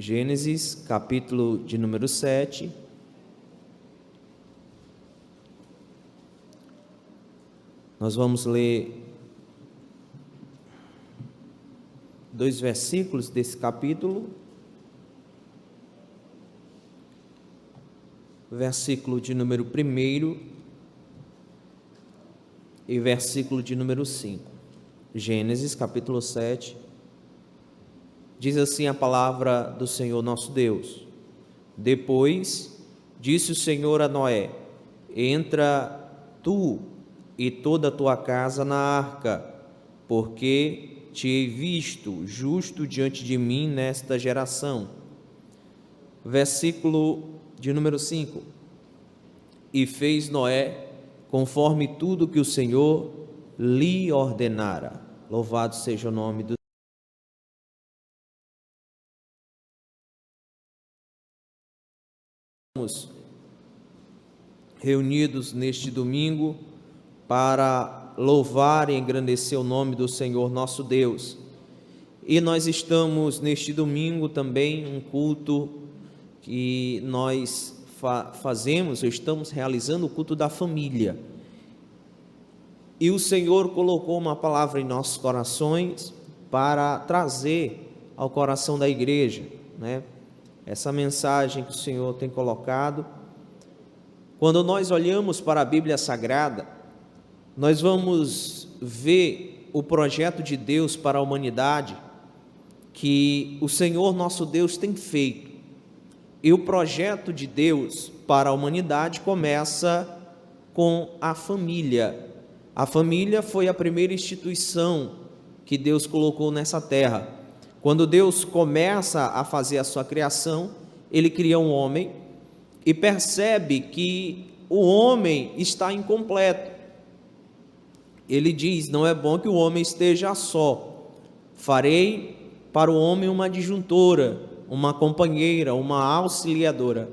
Gênesis, capítulo de número 7. Nós vamos ler 2 versículos desse capítulo. Versículo de número 1 e versículo de número 5. Gênesis, capítulo 7. Diz assim a palavra do Senhor nosso Deus: Depois disse o Senhor a Noé: Entra tu e toda a tua casa na arca, porque te hei visto justo diante de mim nesta geração. Versículo de número 5. E fez Noé conforme tudo que o Senhor lhe ordenara. Louvado seja o nome do reunidos neste domingo para louvar e engrandecer o nome do Senhor nosso Deus. E nós estamos neste domingo também um culto que nós estamos realizando o culto da família. E o Senhor colocou uma palavra em nossos corações para trazer ao coração da igreja, né? Essa mensagem que o Senhor tem colocado. Quando nós olhamos para a Bíblia Sagrada, nós vamos ver o projeto de Deus para a humanidade que o Senhor nosso Deus tem feito. E o projeto de Deus para a humanidade começa com a família. A família foi a primeira instituição que Deus colocou nessa terra. Quando Deus começa a fazer a sua criação, Ele cria um homem e percebe que o homem está incompleto. Ele diz: não é bom que o homem esteja só. Farei para o homem uma adjuntora, uma companheira, uma auxiliadora.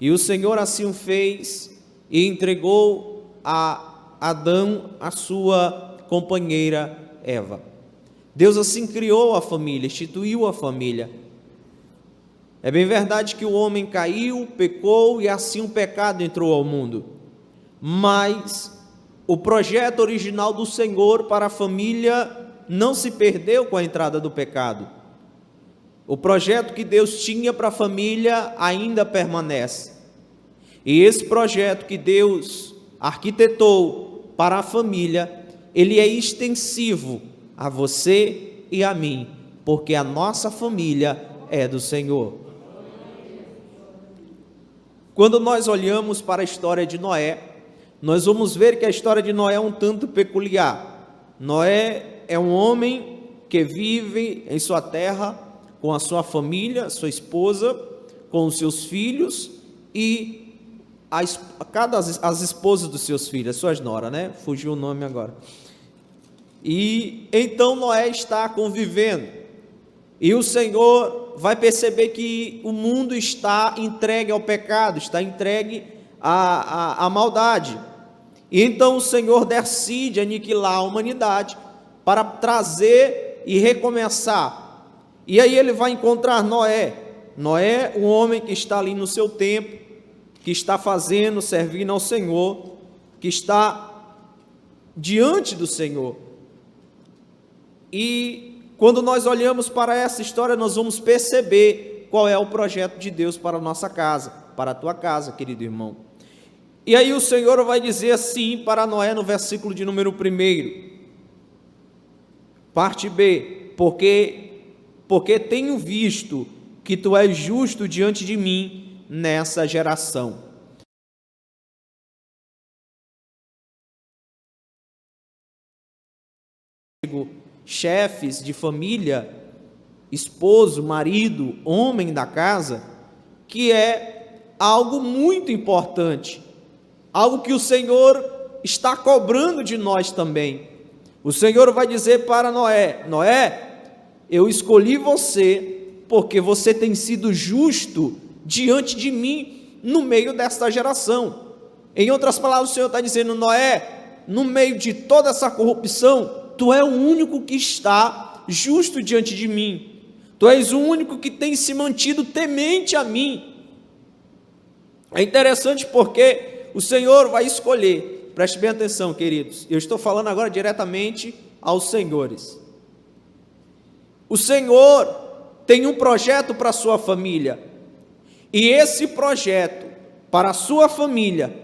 E o Senhor assim o fez e entregou a Adão a sua companheira Eva. Deus assim criou a família, instituiu a família. É bem verdade que o homem caiu, pecou e assim o pecado entrou ao mundo. Mas o projeto original do Senhor para a família não se perdeu com a entrada do pecado. O projeto que Deus tinha para a família ainda permanece. E esse projeto que Deus arquitetou para a família, ele é extensivo a você e a mim, porque a nossa família é do Senhor. Quando nós olhamos para a história de Noé, nós vamos ver que a história de Noé é um tanto peculiar. Noé é um homem que vive em sua terra com a sua família, sua esposa, com os seus filhos e as esposas dos seus filhos, suas noras, né? Fugiu o nome agora. E então Noé está convivendo, e o Senhor vai perceber que o mundo está entregue ao pecado, está entregue à maldade, e então o Senhor decide aniquilar a humanidade para trazer e recomeçar. E aí ele vai encontrar Noé, um homem que está ali no seu tempo, que está fazendo, servindo ao Senhor, que está diante do Senhor. E quando nós olhamos para essa história, nós vamos perceber qual é o projeto de Deus para a nossa casa, para a tua casa, querido irmão. E aí o Senhor vai dizer assim para Noé no versículo de número 1, parte B: porque tenho visto que tu és justo diante de mim nessa geração. Chefes de família, esposo, marido, homem da casa, que é algo muito importante, algo que o Senhor está cobrando de nós também. O Senhor vai dizer para Noé: Noé, eu escolhi você porque você tem sido justo diante de mim no meio desta geração. Em outras palavras, o Senhor está dizendo: Noé, no meio de toda essa corrupção, tu é o único que está justo diante de mim. Tu és o único que tem se mantido temente a mim. É interessante porque o Senhor vai escolher, preste bem atenção, queridos, eu estou falando agora diretamente aos senhores. O Senhor tem um projeto para a sua família, e esse projeto para a sua família,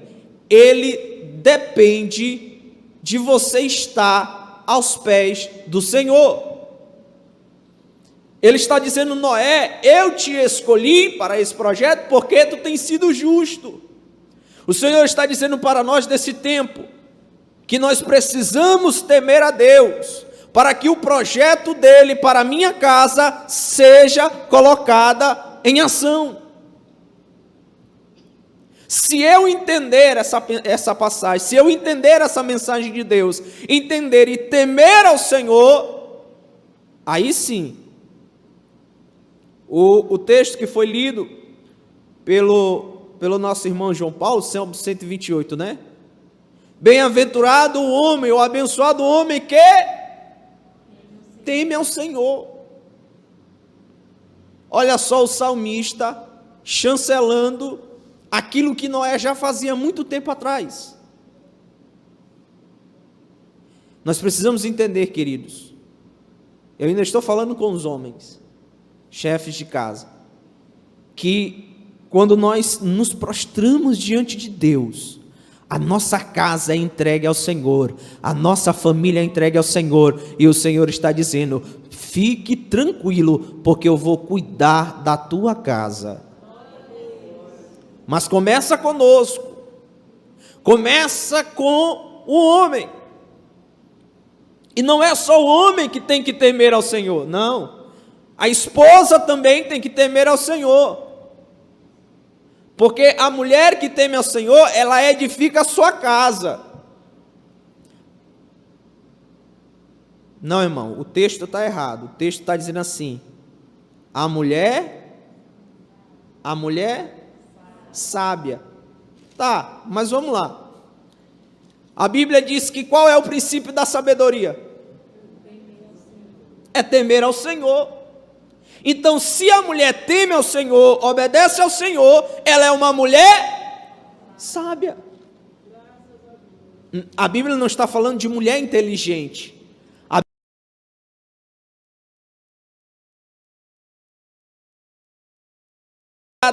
ele depende de você estar aos pés do Senhor. Ele está dizendo: Noé, eu te escolhi para esse projeto porque tu tens sido justo. O Senhor está dizendo para nós desse tempo, que nós precisamos temer a Deus, para que o projeto dele para a minha casa seja colocada em ação. Se eu entender essa passagem, se eu entender essa mensagem de Deus, entender e temer ao Senhor, aí sim, o texto que foi lido pelo nosso irmão João Paulo, Salmo 128, né? Bem-aventurado o homem, ou abençoado o homem que teme ao Senhor. Olha só o salmista chancelando aquilo que Noé já fazia muito tempo atrás. Nós precisamos entender, queridos, eu ainda estou falando com os homens, chefes de casa, que quando nós nos prostramos diante de Deus, a nossa casa é entregue ao Senhor, a nossa família é entregue ao Senhor, e o Senhor está dizendo: fique tranquilo, porque eu vou cuidar da tua casa. Mas começa conosco, começa com o homem, e não é só o homem que tem que temer ao Senhor, não, a esposa também tem que temer ao Senhor, porque a mulher que teme ao Senhor, ela edifica a sua casa. Não, irmão, o texto está errado, o texto está dizendo assim: a mulher sábia. Tá, mas vamos lá. A Bíblia diz que qual é o princípio da sabedoria? É temer ao Senhor. Então, se a mulher teme ao Senhor, obedece ao Senhor, ela é uma mulher sábia. A Bíblia não está falando de mulher inteligente.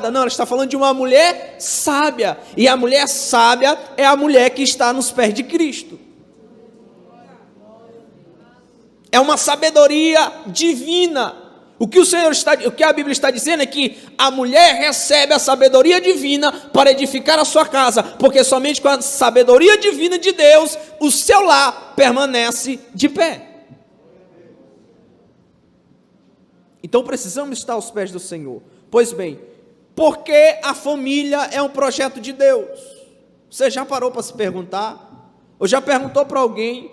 Não, ela está falando de uma mulher sábia. E a mulher sábia é a mulher que está nos pés de Cristo. É uma sabedoria divina. O que a Bíblia está dizendo é que a mulher recebe a sabedoria divina para edificar a sua casa, porque somente com a sabedoria divina de Deus, o seu lar permanece de pé. Então precisamos estar aos pés do Senhor. Pois bem, porque a família é um projeto de Deus. Você já parou para se perguntar? Ou já perguntou para alguém: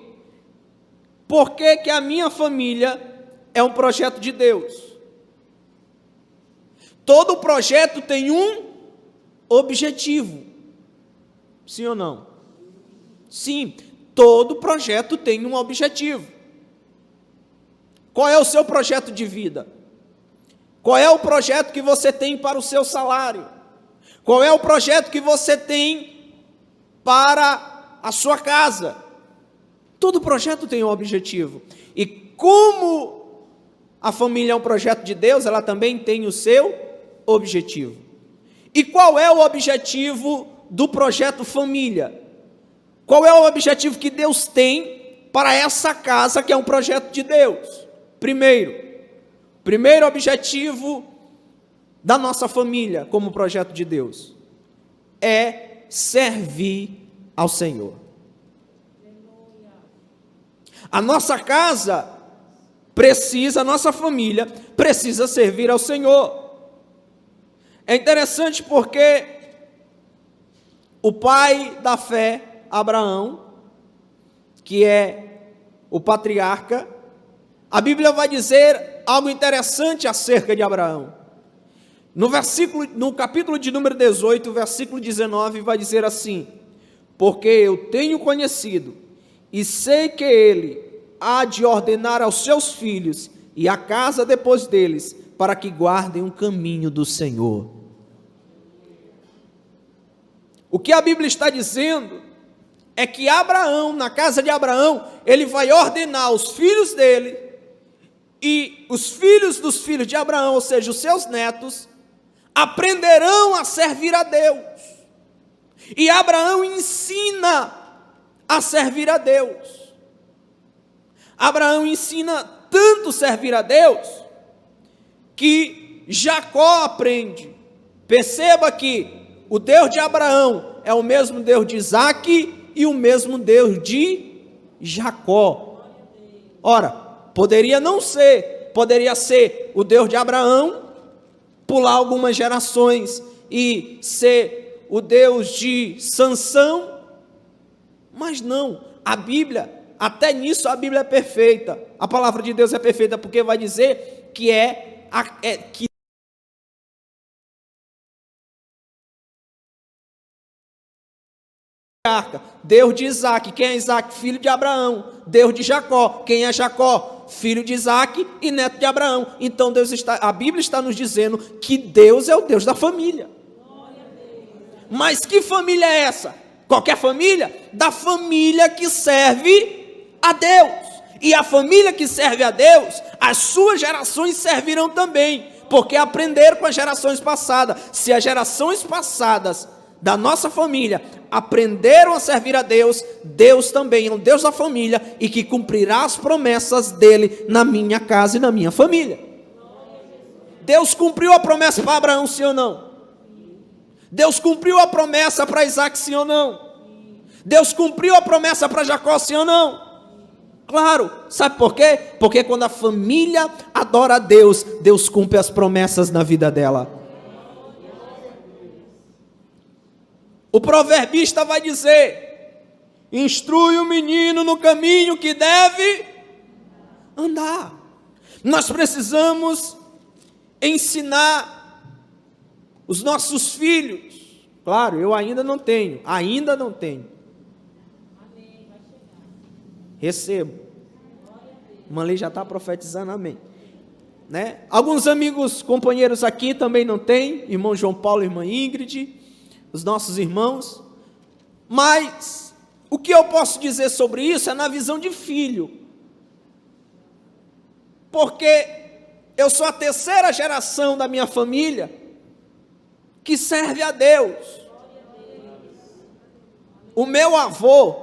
por que a minha família é um projeto de Deus? Todo projeto tem um objetivo. Sim ou não? Sim, todo projeto tem um objetivo. Qual é o seu projeto de vida? Qual é o projeto que você tem para o seu salário? Qual é o projeto que você tem para a sua casa? Todo projeto tem um objetivo. E como a família é um projeto de Deus, ela também tem o seu objetivo. E qual é o objetivo do projeto família? Qual é o objetivo que Deus tem para essa casa que é um projeto de Deus? Primeiro objetivo da nossa família como projeto de Deus é servir ao Senhor. A nossa casa a nossa família precisa servir ao Senhor. É interessante porque o pai da fé, Abraão, que é o patriarca, a Bíblia vai dizer algo interessante acerca de Abraão. No capítulo de número 18, versículo 19, vai dizer assim: porque eu tenho conhecido e sei que ele há de ordenar aos seus filhos e a casa depois deles, para que guardem o caminho do Senhor. O que a Bíblia está dizendo é que Abraão, na casa de Abraão, ele vai ordenar os filhos dele e os filhos dos filhos de Abraão, ou seja, os seus netos, aprenderão a servir a Deus. E Abraão ensina a servir a Deus. Abraão ensina tanto servir a Deus, que Jacó aprende. Perceba que o Deus de Abraão é o mesmo Deus de Isaque e o mesmo Deus de Jacó. Ora, poderia ser o Deus de Abraão, pular algumas gerações e ser o Deus de Sansão, mas não, a Bíblia, até nisso a Bíblia é perfeita, a palavra de Deus é perfeita, porque vai dizer que que Deus de Isaque. Quem é Isaque? Filho de Abraão. Deus de Jacó. Quem é Jacó? Filho de Isaque e neto de Abraão. Então a Bíblia está nos dizendo que Deus é o Deus da família. Mas que família é essa? Qualquer família? Da família que serve a Deus. E a família que serve a Deus, as suas gerações servirão também, porque aprenderam com as gerações passadas. Se as gerações passadas da nossa família aprenderam a servir a Deus, Deus também é um Deus da família e que cumprirá as promessas dele na minha casa e na minha família. Deus cumpriu a promessa para Abraão, sim ou não? Deus cumpriu a promessa para Isaque, sim ou não? Deus cumpriu a promessa para Jacó, sim ou não? Claro, sabe por quê? Porque quando a família adora a Deus, Deus cumpre as promessas na vida dela. O proverbista vai dizer: instrui o menino no caminho que deve andar. Nós precisamos ensinar os nossos filhos. Claro, eu ainda não tenho. Recebo. Manley já está profetizando, amém. Né? Alguns amigos, companheiros aqui também não têm. Irmão João Paulo, irmã Ingrid, os nossos irmãos. Mas o que eu posso dizer sobre isso é na visão de filho. Porque eu sou a terceira geração da minha família que serve a Deus. O meu avô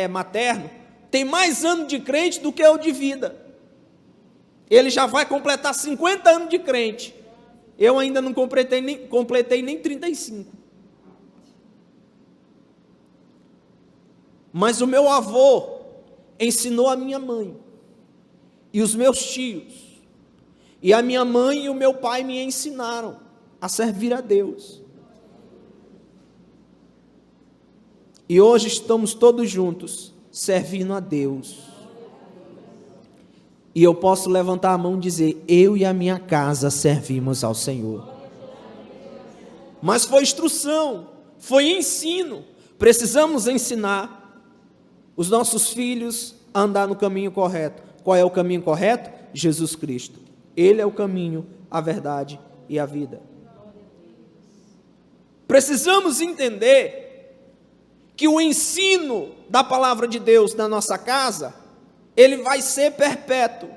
materno tem mais anos de crente do que eu de vida. Ele já vai completar 50 anos de crente. Eu ainda não completei nem 35. Mas o meu avô ensinou a minha mãe e os meus tios. E a minha mãe e o meu pai me ensinaram a servir a Deus. E hoje estamos todos juntos servindo a Deus. E eu posso levantar a mão e dizer: eu e a minha casa servimos ao Senhor. Mas foi instrução, foi ensino. Precisamos ensinar os nossos filhos a andar no caminho correto. Qual é o caminho correto? Jesus Cristo. Ele é o caminho, a verdade e a vida. Precisamos entender que o ensino da palavra de Deus na nossa casa, ele vai ser perpétuo.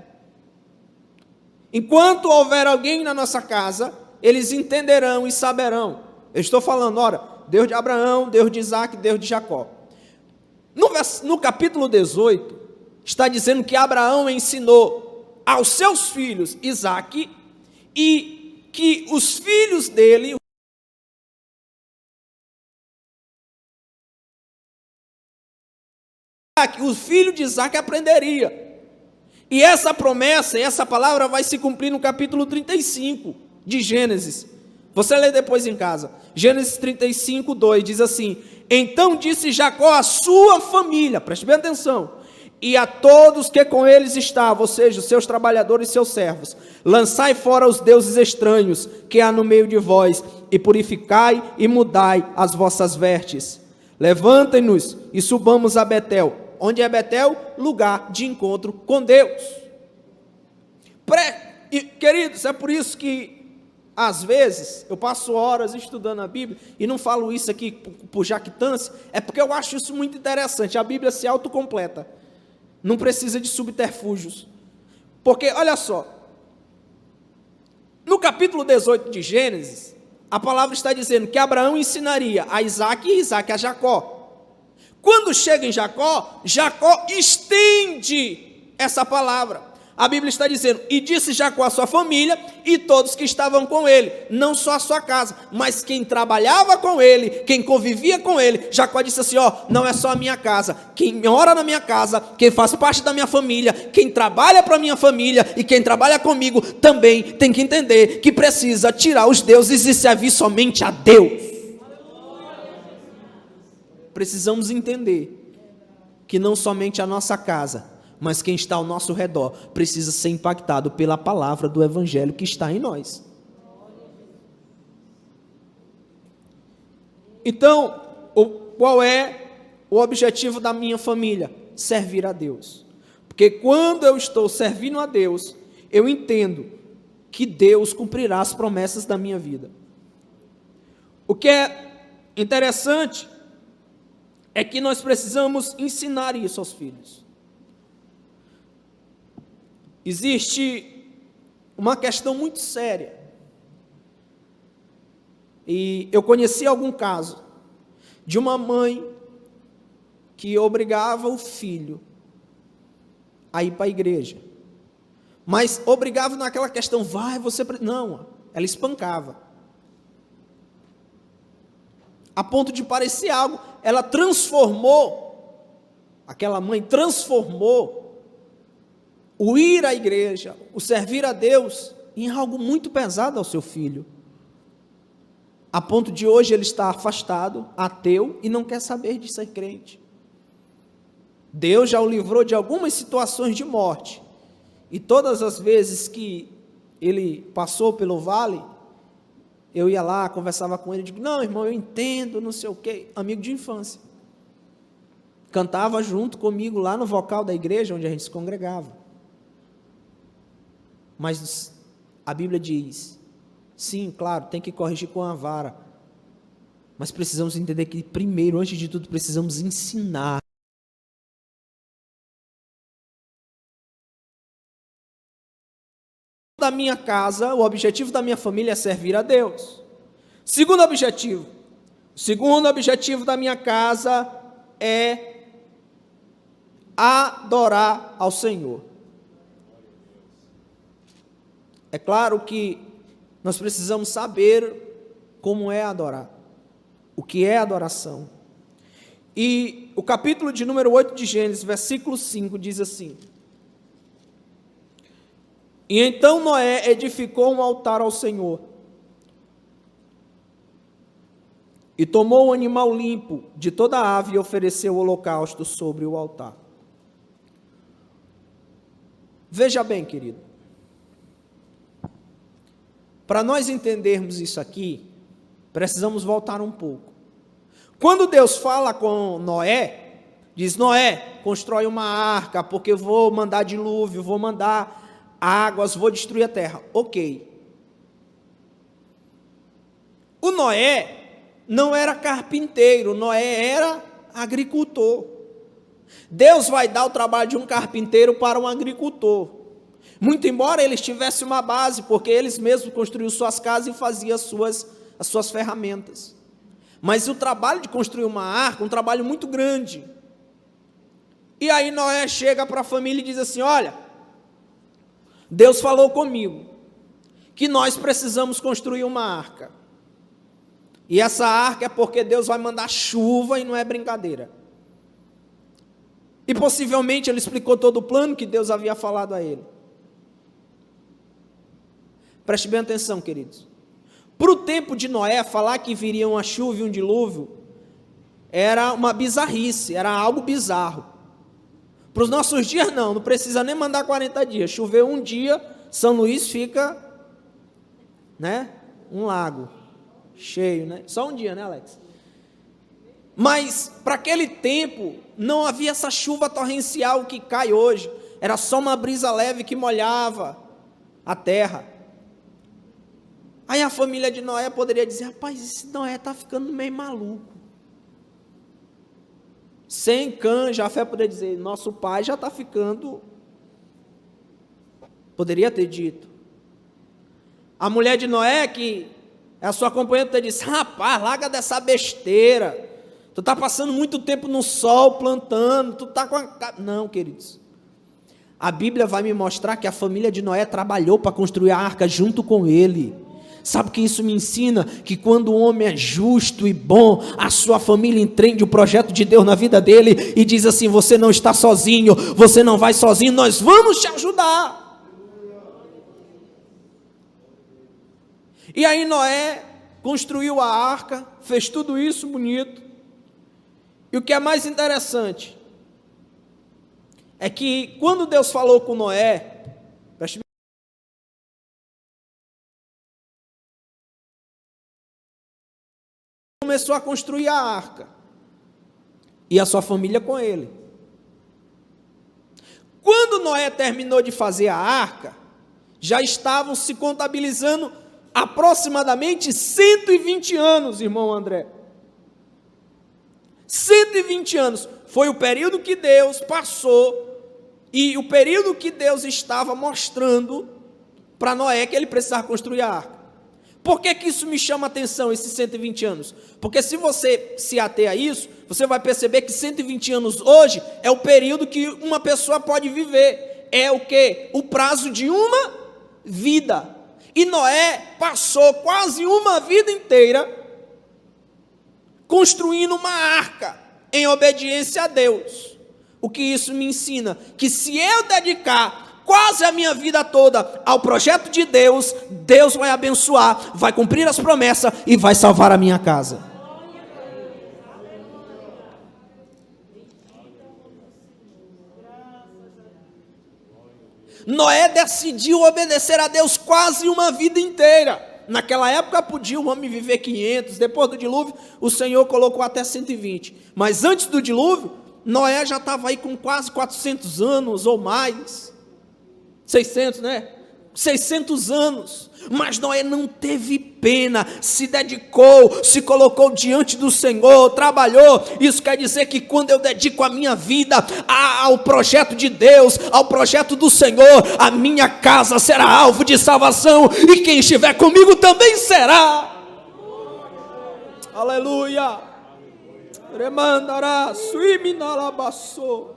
Enquanto houver alguém na nossa casa, eles entenderão e saberão. Eu estou falando, ora, Deus de Abraão, Deus de Isaque, Deus de Jacó. No capítulo 18, está dizendo que Abraão ensinou aos seus filhos Isaque, e que os filhos dele, o filho de Isaque aprenderia. E essa promessa, essa palavra vai se cumprir no capítulo 35 de Gênesis. Você lê depois em casa. Gênesis 35, 2 diz assim: então disse Jacó à sua família, preste bem atenção, e a todos que com eles estavam, ou seja, os seus trabalhadores e seus servos: lançai fora os deuses estranhos que há no meio de vós, e purificai e mudai as vossas vestes. Levantem-nos e subamos a Betel. Onde é Betel? Lugar de encontro com Deus. Queridos, é por isso que às vezes eu passo horas estudando a Bíblia, e não falo isso aqui por jactância, é porque eu acho isso muito interessante. A Bíblia se autocompleta, não precisa de subterfúgios. Porque, olha só, no capítulo 18 de Gênesis, a palavra está dizendo que Abraão ensinaria a Isaac e Isaac a Jacó. Quando chega em Jacó, Jacó estende essa palavra. A Bíblia está dizendo, e disse Jacó à sua família e todos que estavam com ele, não só a sua casa, mas quem trabalhava com ele, quem convivia com ele. Jacó disse assim, não é só a minha casa, quem mora na minha casa, quem faz parte da minha família, quem trabalha para a minha família e quem trabalha comigo, também tem que entender que precisa tirar os deuses e servir somente a Deus. Precisamos entender que não somente a nossa casa, mas quem está ao nosso redor precisa ser impactado pela palavra do Evangelho que está em nós. Então, qual é o objetivo da minha família? Servir a Deus. Porque quando eu estou servindo a Deus, eu entendo que Deus cumprirá as promessas da minha vida. O que é interessante é que nós precisamos ensinar isso aos filhos. Existe uma questão muito séria, e eu conheci algum caso de uma mãe que obrigava o filho a ir para a igreja, mas obrigava naquela questão, não, ela espancava, a ponto de parecer algo, aquela mãe transformou o ir à igreja, o servir a Deus, em algo muito pesado ao seu filho, a ponto de hoje ele estar afastado, ateu, e não quer saber de ser crente. Deus já o livrou de algumas situações de morte, e todas as vezes que ele passou pelo vale, eu ia lá, conversava com ele, digo, não irmão, eu entendo, não sei o quê, amigo de infância, cantava junto comigo lá no vocal da igreja, onde a gente se congregava. Mas a Bíblia diz, sim, claro, tem que corrigir com a vara, mas precisamos entender que primeiro, antes de tudo, precisamos ensinar. Da minha casa, o objetivo da minha família é servir a Deus. Segundo objetivo da minha casa é adorar ao Senhor. É claro que nós precisamos saber como é adorar, o que é adoração. E o capítulo de número 8 de Gênesis, versículo 5, diz assim: E então Noé edificou um altar ao Senhor, e tomou um animal limpo de toda a ave e ofereceu o holocausto sobre o altar. Veja bem, querido, para nós entendermos isso aqui, precisamos voltar um pouco. Quando Deus fala com Noé, diz, Noé, constrói uma arca, porque eu vou mandar dilúvio, vou mandar águas, vou destruir a terra. Ok. O Noé não era carpinteiro, Noé era agricultor. Deus vai dar o trabalho de um carpinteiro para um agricultor. Muito embora eles tivessem uma base, porque eles mesmos construíam suas casas e faziam as suas ferramentas. Mas o trabalho de construir uma arca, um trabalho muito grande. E aí Noé chega para a família e diz assim, olha, Deus falou comigo, que nós precisamos construir uma arca. E essa arca é porque Deus vai mandar chuva e não é brincadeira. E possivelmente ele explicou todo o plano que Deus havia falado a ele. Preste bem atenção, queridos. Para o tempo de Noé, falar que viria uma chuva e um dilúvio era uma bizarrice, era algo bizarro. Para os nossos dias não precisa nem mandar 40 dias. Choveu um dia, São Luís fica, um lago cheio, Só um dia, Alex? Mas para aquele tempo não havia essa chuva torrencial que cai hoje. Era só uma brisa leve que molhava. a terra. Aí a família de Noé poderia dizer: rapaz, esse Noé está ficando meio maluco. Sem Cã, Jafé poderia dizer: nosso pai já está ficando. Poderia ter dito. A mulher de Noé, que é a sua companheira, disse: rapaz, larga dessa besteira. Tu está passando muito tempo no sol plantando. Tu está com a... Não, queridos. A Bíblia vai me mostrar que a família de Noé trabalhou para construir a arca junto com ele. Sabe o que isso me ensina? Que quando o homem é justo e bom, a sua família entende o projeto de Deus na vida dele e diz assim: você não está sozinho, você não vai sozinho, nós vamos te ajudar. E aí Noé construiu a arca, fez tudo isso bonito. E o que é mais interessante é que quando Deus falou com Noé, começou a construir a arca, e a sua família com ele. Quando Noé terminou de fazer a arca, já estavam se contabilizando aproximadamente 120 anos, irmão André. 120 anos foi o período que Deus passou, e o período que Deus estava mostrando para Noé que ele precisava construir a arca. Por que isso me chama a atenção, esses 120 anos? Porque se você se ater a isso, você vai perceber que 120 anos hoje é o período que uma pessoa pode viver. É o quê? O prazo de uma vida. E Noé passou quase uma vida inteira construindo uma arca em obediência a Deus. O que isso me ensina? Que se eu dedicar quase a minha vida toda ao projeto de Deus, Deus vai abençoar, vai cumprir as promessas e vai salvar a minha casa. Noé decidiu obedecer a Deus quase uma vida inteira. Naquela época podia o homem viver 500, depois do dilúvio o Senhor colocou até 120. Mas antes do dilúvio, Noé já estava aí com quase 400 anos ou mais. 600, né? 600 anos. Mas Noé não teve pena, se dedicou, se colocou diante do Senhor, trabalhou. Isso quer dizer que quando eu dedico a minha vida ao projeto de Deus, ao projeto do Senhor, a minha casa será alvo de salvação, e quem estiver comigo também será. Aleluia. Remandará, suiminalabaçou.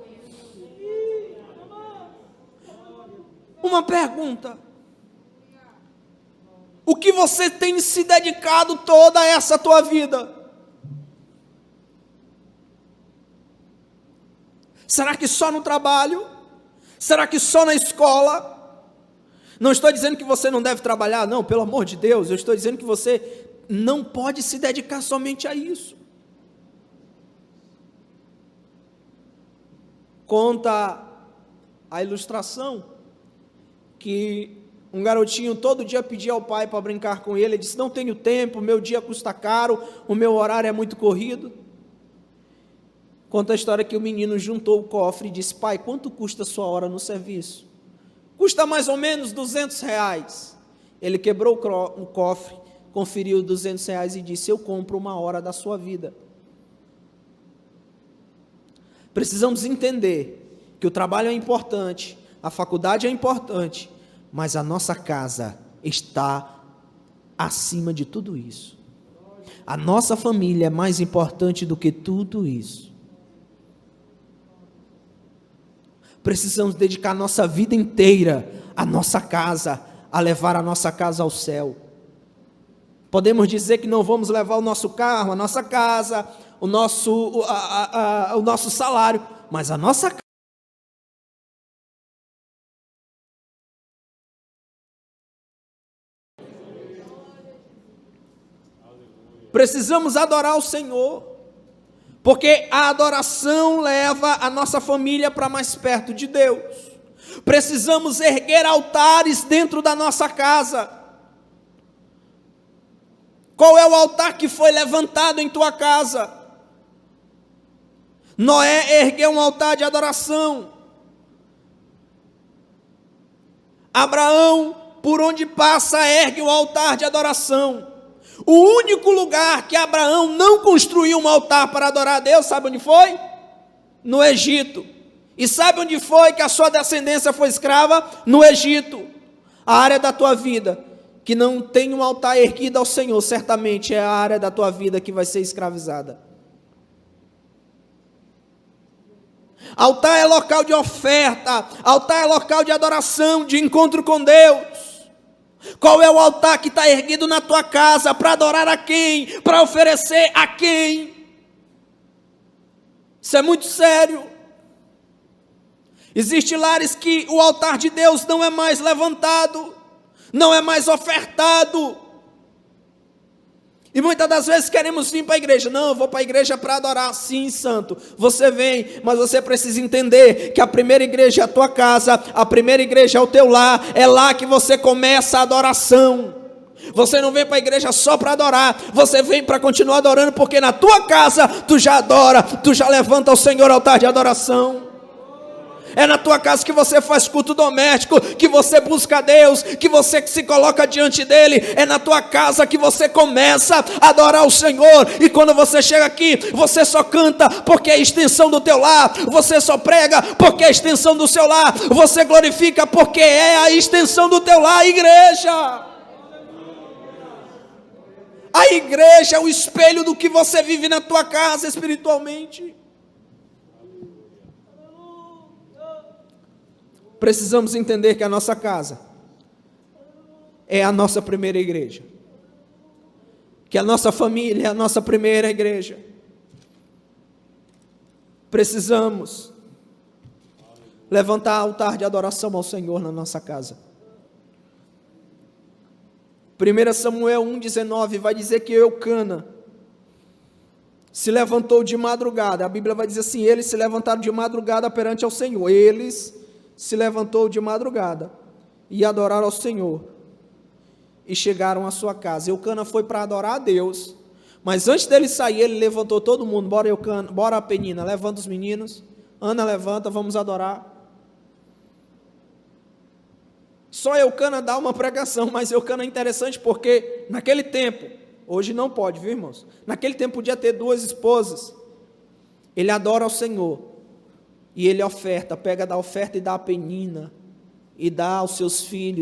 Uma pergunta: o que você tem se dedicado toda essa tua vida? Será que só no trabalho? Será que só na escola? Não estou dizendo que você não deve trabalhar, não, pelo amor de Deus. Eu estou dizendo que você não pode se dedicar somente a isso. Conta a ilustração que um garotinho todo dia pedia ao pai para brincar com ele. Ele disse: não tenho tempo, meu dia custa caro, o meu horário é muito corrido. Conta a história que o menino juntou o cofre e disse: pai, quanto custa a sua hora no serviço? Custa mais ou menos R$200. Ele quebrou o cofre, conferiu R$200 e disse: eu compro uma hora da sua vida. Precisamos entender que o trabalho é importante, a faculdade é importante, mas a nossa casa está acima de tudo isso. A nossa família é mais importante do que tudo isso. Precisamos dedicar a nossa vida inteira à nossa casa, a levar a nossa casa ao céu. Podemos dizer que não vamos levar o nosso carro, a nossa casa, o nosso salário, mas a nossa casa. Precisamos adorar o Senhor, porque a adoração leva a nossa família para mais perto de Deus. Precisamos erguer altares dentro da nossa casa. Qual é o altar que foi levantado em tua casa? Noé ergueu um altar de adoração. Abraão por onde passa, ergue o altar de adoração. O único lugar que Abraão não construiu um altar para adorar a Deus, sabe onde foi? No Egito. E sabe onde foi que a sua descendência foi escrava? No Egito. A área da tua vida que não tem um altar erguido ao Senhor, certamente é a área da tua vida que vai ser escravizada. Altar é local de oferta, altar é local de adoração, de encontro com Deus. Qual é o altar que está erguido na tua casa? Para adorar a quem? Para oferecer a quem? Isso é muito sério. Existem lares que o altar de Deus não é mais levantado, não é mais ofertado. E muitas das vezes queremos vir para a igreja. Não, eu vou para a igreja para adorar. Sim, santo, você vem, mas você precisa entender que a primeira igreja é a tua casa, a primeira igreja é o teu lar, é lá que você começa a adoração. Você não vem para a igreja só para adorar, você vem para continuar adorando, porque na tua casa tu já adora, tu já levanta ao Senhor altar de adoração. É na tua casa que você faz culto doméstico, que você busca a Deus, que você se coloca diante dEle. É na tua casa que você começa a adorar o Senhor. E quando você chega aqui, você só canta porque é a extensão do teu lar. Você só prega porque é a extensão do seu lar. Você glorifica porque é a extensão do teu lar, a igreja. A igreja é o espelho do que você vive na tua casa espiritualmente. Precisamos entender que a nossa casa é a nossa primeira igreja, que a nossa família é a nossa primeira igreja. Precisamos levantar altar de adoração ao Senhor na nossa casa. 1 Samuel 1,19 vai dizer que Eucana se levantou de madrugada. A Bíblia vai dizer assim: eles se levantaram de madrugada perante ao Senhor. Eles se levantou de madrugada e adoraram ao Senhor e chegaram à sua casa. Eucana foi para adorar a Deus, mas antes dele sair, ele levantou todo mundo. Bora, Eucana, bora, Penina, levanta os meninos. Ana, levanta, vamos adorar. Só Eucana dá uma pregação, mas Eucana é interessante porque naquele tempo, hoje não pode, viu, irmãos? Naquele tempo podia ter 2 esposas. Ele adora ao Senhor e ele oferta, pega da oferta e dá a Penina e dá aos seus filhos.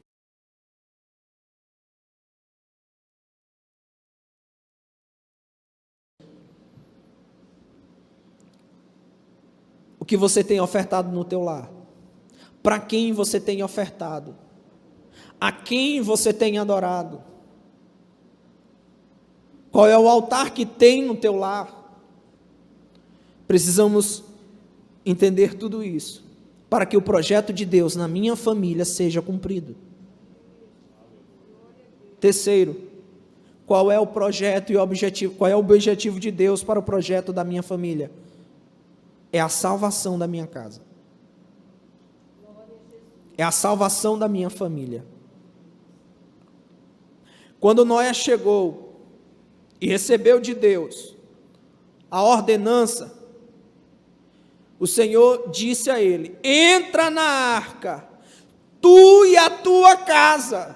O que você tem ofertado no teu lar? Para quem você tem ofertado? A quem você tem adorado? Qual é o altar que tem no teu lar? Precisamos entender tudo isso, para que o projeto de Deus na minha família seja cumprido. Terceiro, qual é o projeto e o objetivo? Qual é o objetivo de Deus para o projeto da minha família? É a salvação da minha casa. É a salvação da minha família. Quando Noé chegou e recebeu de Deus a ordenança, o Senhor disse a ele: entra na arca, tu e a tua casa.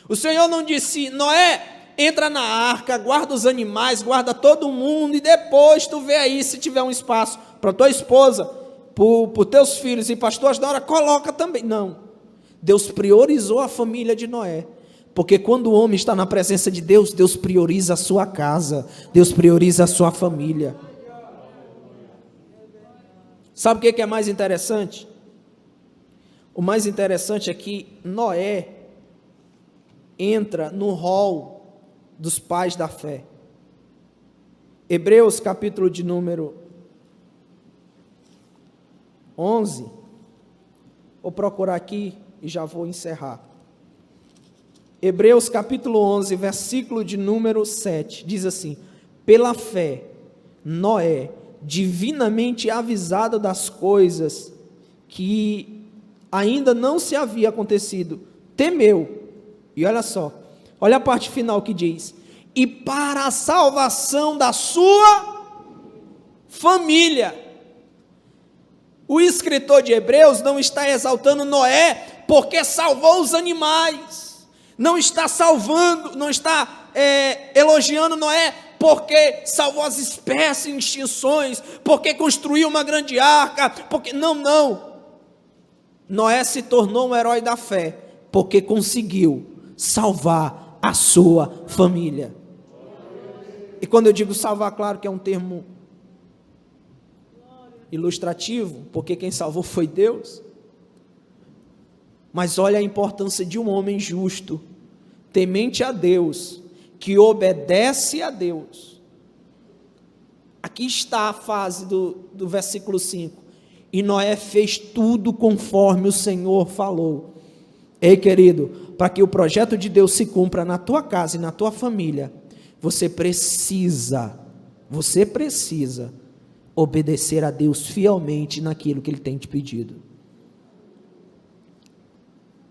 O Senhor não disse: Noé, entra na arca, guarda os animais, guarda todo mundo, e depois tu vê aí se tiver um espaço para tua esposa, para teus filhos e para as tuas noras, coloca também. Não. Deus priorizou a família de Noé, porque quando o homem está na presença de Deus, Deus prioriza a sua casa, Deus prioriza a sua família. Sabe o que é mais interessante? O mais interessante é que Noé entra no rol dos pais da fé. Hebreus capítulo de número 11, vou procurar aqui e já vou encerrar. Hebreus capítulo 11, versículo de número 7, diz assim: pela fé, Noé, divinamente avisado das coisas que ainda não se havia acontecido, temeu. E olha só, olha a parte final que diz: e para a salvação da sua família. O escritor de Hebreus não está exaltando Noé porque salvou os animais. Não está salvando, não está elogiando Noé porque salvou as espécies em extinções, porque construiu uma grande arca, porque não. Noé se tornou um herói da fé, porque conseguiu salvar a sua família. E quando eu digo salvar, claro que é um termo ilustrativo, porque quem salvou foi Deus. Mas olha a importância de um homem justo, temente a Deus, que obedece a Deus. Aqui está a fase do versículo 5. E Noé fez tudo conforme o Senhor falou. Ei, querido, para que o projeto de Deus se cumpra na tua casa e na tua família, você precisa obedecer a Deus fielmente naquilo que Ele tem te pedido.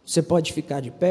Você pode ficar de pé?